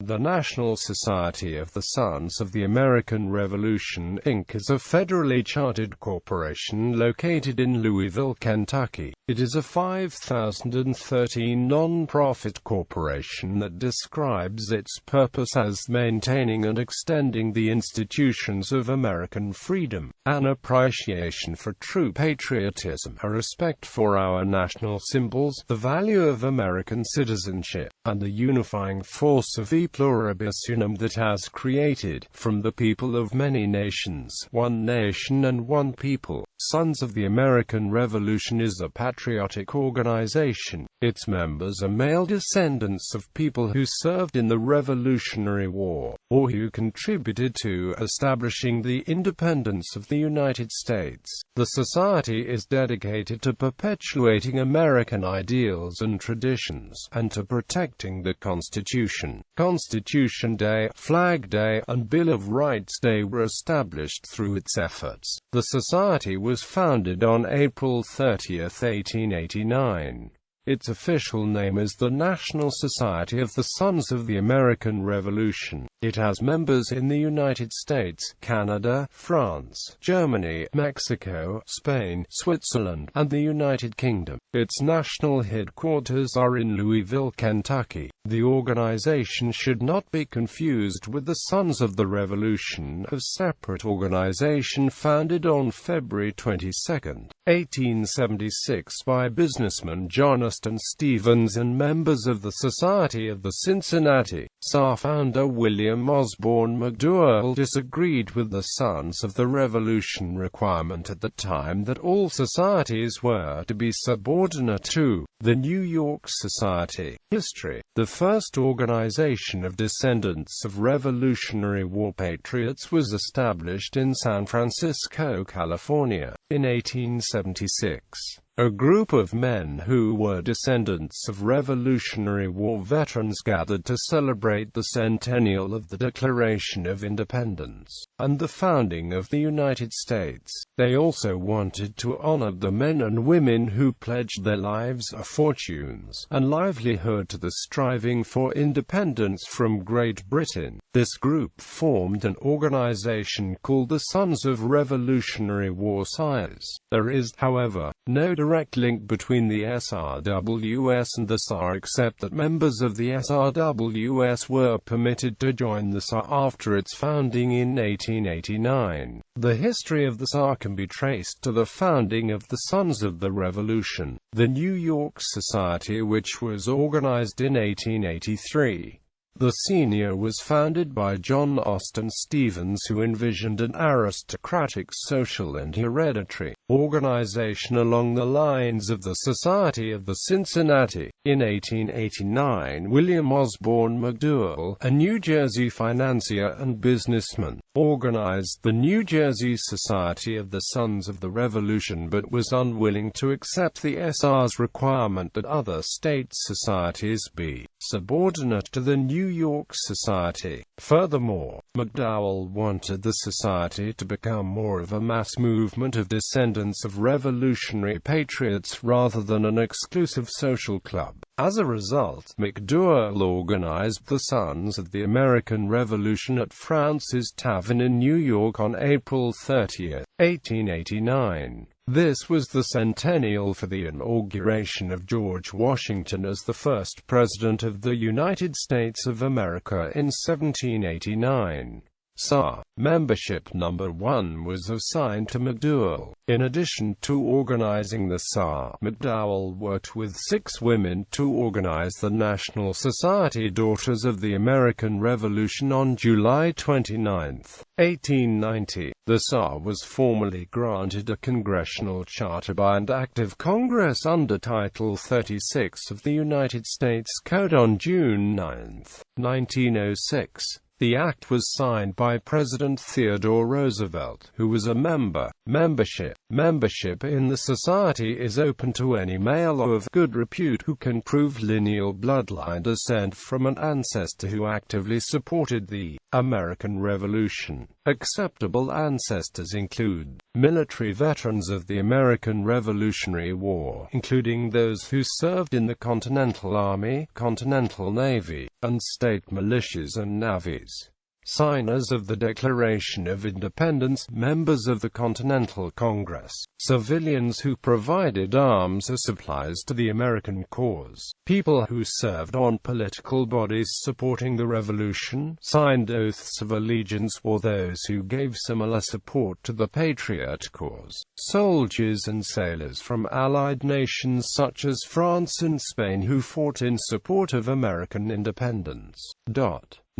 The National Society of the Sons of the American Revolution, Inc. is a federally chartered corporation located in Louisville, Kentucky. It is a 5013 non-profit corporation that describes its purpose as maintaining and extending the institutions of American freedom, an appreciation for true patriotism, a respect for our national symbols, the value of American citizenship, and the unifying force of pluribus unum that has created, from the people of many nations, one nation and one people. Sons of the American Revolution is a patriotic organization. Its members are male descendants of people who served in the Revolutionary War, or who contributed to establishing the independence of the United States. The society is dedicated to perpetuating American ideals and traditions, and to protecting the Constitution. Constitution Day, Flag Day, and Bill of Rights Day were established through its efforts. The society was founded on April 30, 1889. Its official name is the National Society of the Sons of the American Revolution. It has members in the United States, Canada, France, Germany, Mexico, Spain, Switzerland, and the United Kingdom. Its national headquarters are in Louisville, Kentucky. The organization should not be confused with the Sons of the Revolution, a separate organization founded on February 22, 1876 by businessman John Stevens and members of the Society of the Cincinnati. SAR founder William Osborne McDowell disagreed with the Sons of the Revolution requirement at the time that all societies were to be subordinate to the New York Society. History. The first organization of descendants of Revolutionary War patriots was established in San Francisco, California, in 1876. A group of men who were descendants of Revolutionary War veterans gathered to celebrate the centennial of the Declaration of Independence and the founding of the United States. They also wanted to honor the men and women who pledged their lives, fortunes, and livelihood to the striving for independence from Great Britain. This group formed an organization called the Sons of Revolutionary War Sires. There is, however, no direct link between the SRWS and the SAR except that members of the SRWS were permitted to join the SAR after its founding in 1889. The history of the SAR can be traced to the founding of the Sons of the Revolution, the New York Society, which was organized in 1883. The senior was founded by John Austin Stevens, who envisioned an aristocratic, social and hereditary organization along the lines of the Society of the Cincinnati. In 1889, William Osborne McDowell, a New Jersey financier and businessman, organized the New Jersey Society of the Sons of the Revolution but was unwilling to accept the SR's requirement that other state societies be subordinate to the New York Society. Furthermore, McDowell wanted the society to become more of a mass movement of descendants of revolutionary patriots rather than an exclusive social club. As a result, McDowell organized the Sons of the American Revolution at Francis Tavern in New York on April 30, 1889. This was the centennial for the inauguration of George Washington as the first President of the United States of America in 1789. SAR membership number 1 was assigned to McDowell. In addition to organizing the SAR, McDowell worked with 6 women to organize the National Society Daughters of the American Revolution on July 29, 1890. The SAR was formally granted a congressional charter by an act of Congress under Title 36 of the United States Code on June 9, 1906. The act was signed by President Theodore Roosevelt, who was a member. Membership in the society is open to any male of good repute who can prove lineal bloodline descent from an ancestor who actively supported the American Revolution. Acceptable ancestors include military veterans of the American Revolutionary War, including those who served in the Continental Army, Continental Navy, and state militias and navies. Signers of the Declaration of Independence, members of the Continental Congress, civilians who provided arms or supplies to the American cause, people who served on political bodies supporting the Revolution, signed oaths of allegiance, or those who gave similar support to the patriot cause, soldiers and sailors from allied nations such as France and Spain who fought in support of American independence.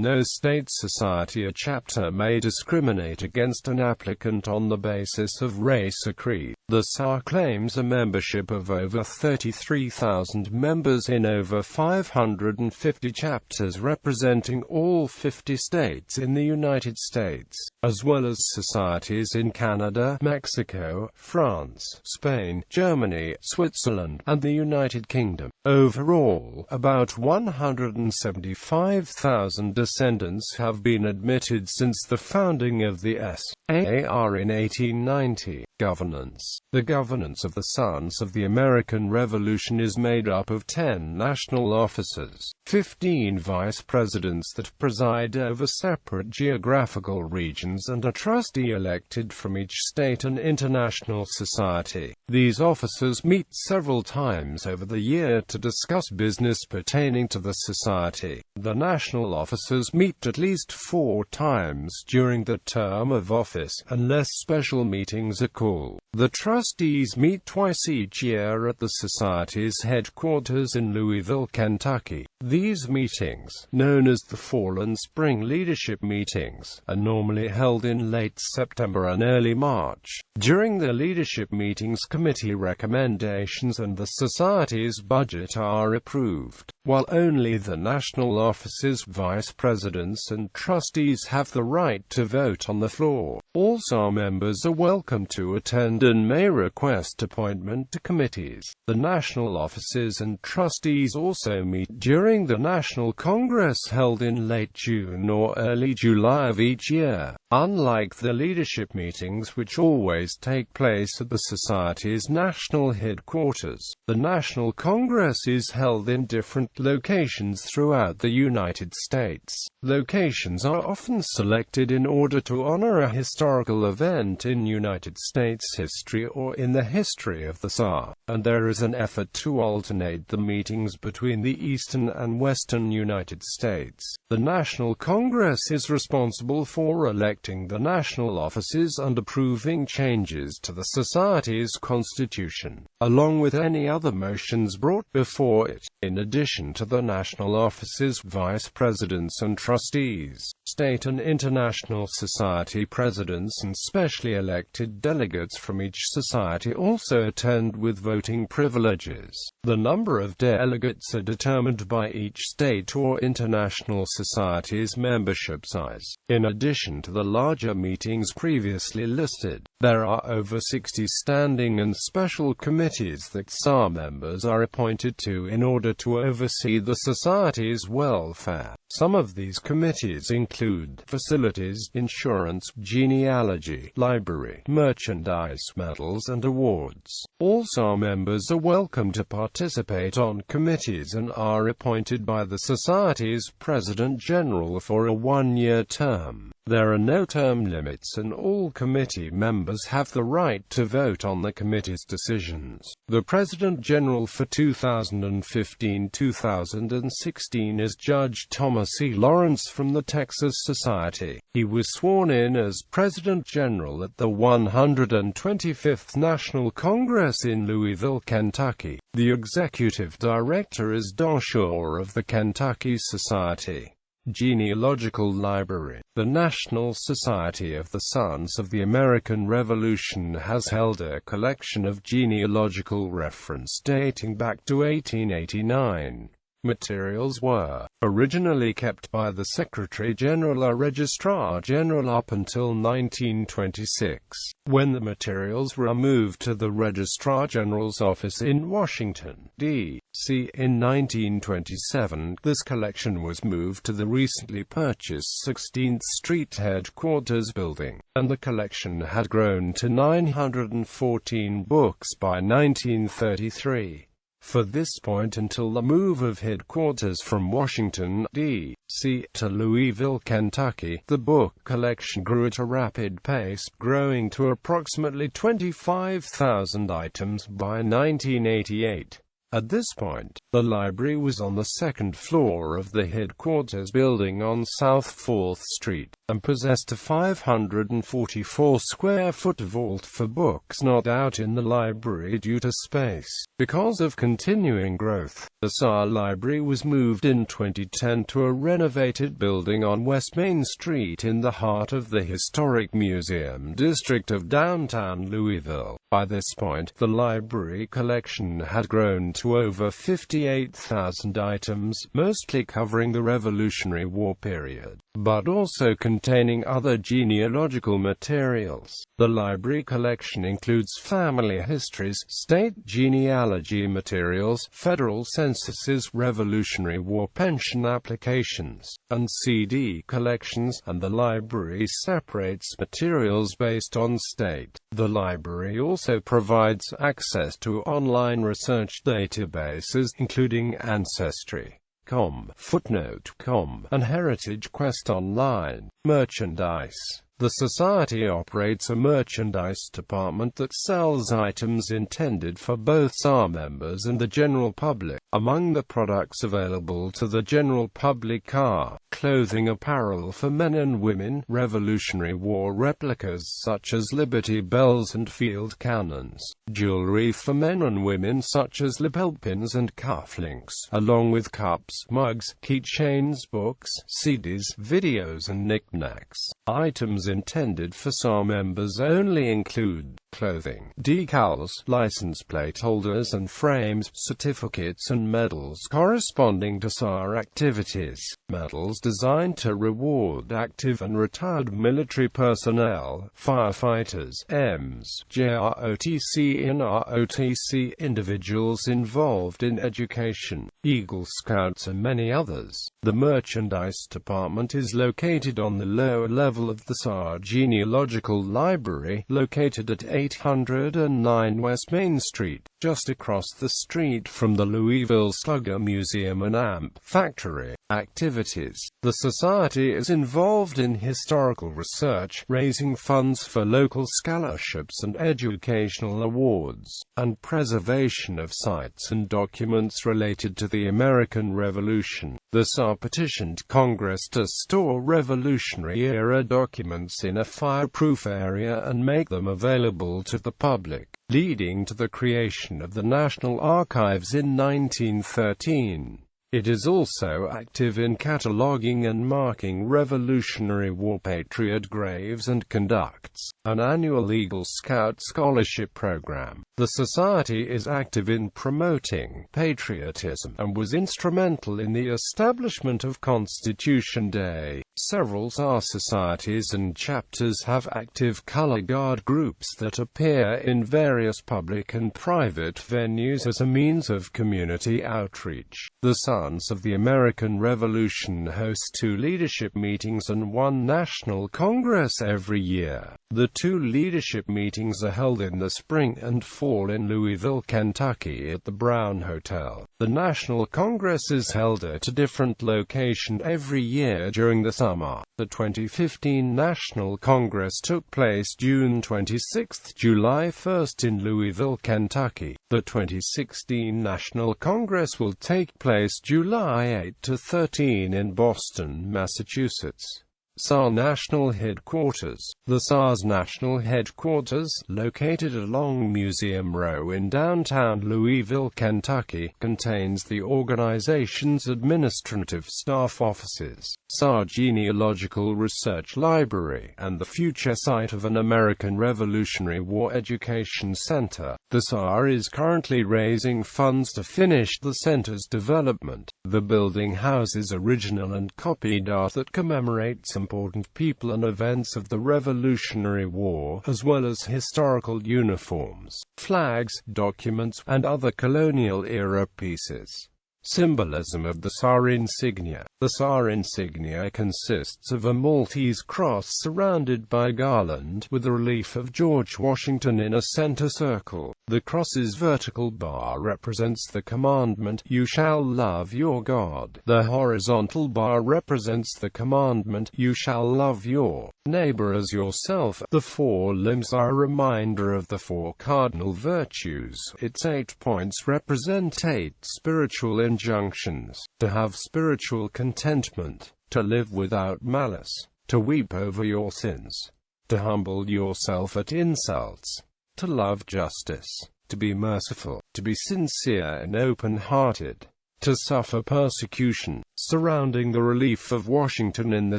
No state, society or chapter may discriminate against an applicant on the basis of race or creed. The SA claims a membership of over 33,000 members in over 550 chapters representing all 50 states in the United States, as well as societies in Canada, Mexico, France, Spain, Germany, Switzerland, and the United Kingdom. Overall, about 175,000 descendants have been admitted since the founding of the SAR in 1890. Governance. The governance of the Sons of the American Revolution is made up of 10 national officers, 15 vice presidents that preside over separate geographical regions, and a trustee elected from each state and international society. These officers meet several times over the year to discuss business pertaining to the society. The national officers meet at least 4 times during the term of office, unless special meetings are called. The trustees meet twice each year at the Society's headquarters in Louisville, Kentucky. These meetings, known as the Fall and Spring Leadership Meetings, are normally held in late September and early March. During the leadership meetings, committee recommendations and the Society's budget are approved, while only the national officers, vice presidents and trustees have the right to vote on the floor. All SAR members are welcome to attend and may request appointment to committees. The national officers and trustees also meet during the National Congress held in late June or early July of each year. Unlike the leadership meetings, which always take place at the Society's national headquarters, the National Congress is held in different locations throughout the United States. Locations are often selected in order to honor a historical event in United States history or in the history of the SAR, and there is an effort to alternate the meetings between the eastern and western United States. The National Congress is responsible for electing the national offices and approving changes to the Society's constitution, along with any other motions brought before it. In addition to the national offices, vice presidents and trustees, state and international society presidents and specially elected delegates from each society also attend with voting privileges. The number of delegates are determined by each state or international society's membership size. In addition to the larger meetings previously listed, there are over 60 standing and special committees that SAR members are appointed to in order to oversee the society's welfare. Some of these committees include facilities, insurance, genealogy, library, merchandise, medals and awards. All SAR members are welcome to participate on committees and are appointed by the Society's President General for a one-year term. There are no term limits and all committee members have the right to vote on the committee's decisions. The President General for 2015-2016 is Judge Thomas E. Lawrence from the Texas Society. He was sworn in as President General at the 125th National Congress in Louisville, Kentucky. The Executive Director is Don Shaw of the Kentucky Society. Genealogical Library. The National Society of the Sons of the American Revolution has held a collection of genealogical reference dating back to 1889. Materials were originally kept by the Secretary-General or Registrar-General up until 1926, when the materials were moved to the Registrar-General's office in Washington, D.C. In 1927, this collection was moved to the recently purchased 16th Street headquarters building, and the collection had grown to 914 books by 1933. For this point until the move of headquarters from Washington, D.C. to Louisville, Kentucky, the book collection grew at a rapid pace, growing to approximately 25,000 items by 1988. At this point, the library was on the second floor of the headquarters building on South 4th Street, and possessed a 544-square-foot vault for books not out in the library due to space. Because of continuing growth, the SAR Library was moved in 2010 to a renovated building on West Main Street in the heart of the historic museum district of downtown Louisville. By this point, the library collection had grown to over 58,000 items, mostly covering the Revolutionary War period, but also containing other genealogical materials. The library collection includes family histories, state genealogy materials, federal censuses, Revolutionary War pension applications, and CD collections, and the library separates materials based on state. The library also provides access to online research databases, including Ancestry.com, Footnote.com, and Heritage Quest Online. Merchandise. The Society operates a merchandise department that sells items intended for both SAR members and the general public. Among the products available to the general public are clothing apparel for men and women, Revolutionary War replicas such as Liberty Bells and field cannons, jewelry for men and women such as lapel pins and cufflinks, along with cups, mugs, keychains, books, CDs, videos and knickknacks. Items intended for SAR members only include clothing, decals, license plate holders and frames, certificates and medals corresponding to SAR activities, medals designed to reward active and retired military personnel, firefighters, EMS, JROTC and ROTC, individuals involved in education, Eagle Scouts and many others. The merchandise department is located on the lower level of the SAR Genealogical Library, located at 809 West Main Street, just across the street from the Louisville Slugger Museum and AMP Factory. Activities. The Society is involved in historical research, raising funds for local scholarships and educational awards, and preservation of sites and documents related to the American Revolution. The SAR petitioned Congress to store Revolutionary-era documents in a fireproof area and make them available to the public, leading to the creation of the National Archives in 1913. It is also active in cataloging and marking Revolutionary War patriot graves and conducts an annual Eagle Scout scholarship program. The Society is active in promoting patriotism and was instrumental in the establishment of Constitution Day. Several SAR societies and chapters have active color guard groups that appear in various public and private venues as a means of community outreach. The Sons of the American Revolution host 2 leadership meetings and 1 national congress every year. The 2 leadership meetings are held in the spring and fall in Louisville, Kentucky at the Brown Hotel. The National Congress is held at a different location every year during the summer. The 2015 National Congress took place June 26 to July 1 in Louisville, Kentucky. The 2016 National Congress will take place July 8 to 13 in Boston, Massachusetts. SAR National Headquarters. The SAR's national headquarters, located along Museum Row in downtown Louisville, Kentucky, contains the organization's administrative staff offices, SAR Genealogical Research Library, and the future site of an American Revolutionary War Education Center. The SAR is currently raising funds to finish the center's development. The building houses original and copied art that commemorates important people and events of the Revolutionary War, as well as historical uniforms, flags, documents, and other colonial-era pieces. Symbolism of the SAR insignia. The SAR insignia consists of a Maltese cross surrounded by garland, with a relief of George Washington in a center circle. The cross's vertical bar represents the commandment, "You shall love your God." The horizontal bar represents the commandment, "You shall love your neighbor as yourself." The four limbs are a reminder of the four cardinal virtues. Its 8 points represent 8 spiritual injunctions: to have spiritual contentment, to live without malice, to weep over your sins, to humble yourself at insults, to love justice, to be merciful, to be sincere and open-hearted, to suffer persecution. Surrounding the relief of Washington in the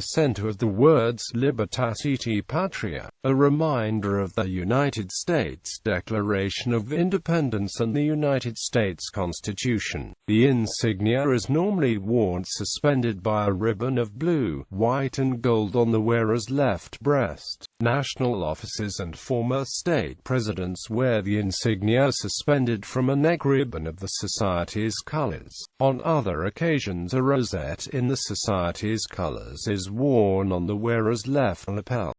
center of the words Libertas Patria, a reminder of the United States Declaration of Independence and the United States Constitution. The insignia is normally worn suspended by a ribbon of blue, white and gold on the wearer's left breast. National officers and former state presidents wear the insignia suspended from a neck ribbon of the Society's colors. On other occasions, a rosette in the Society's colors is worn on the wearer's left lapel.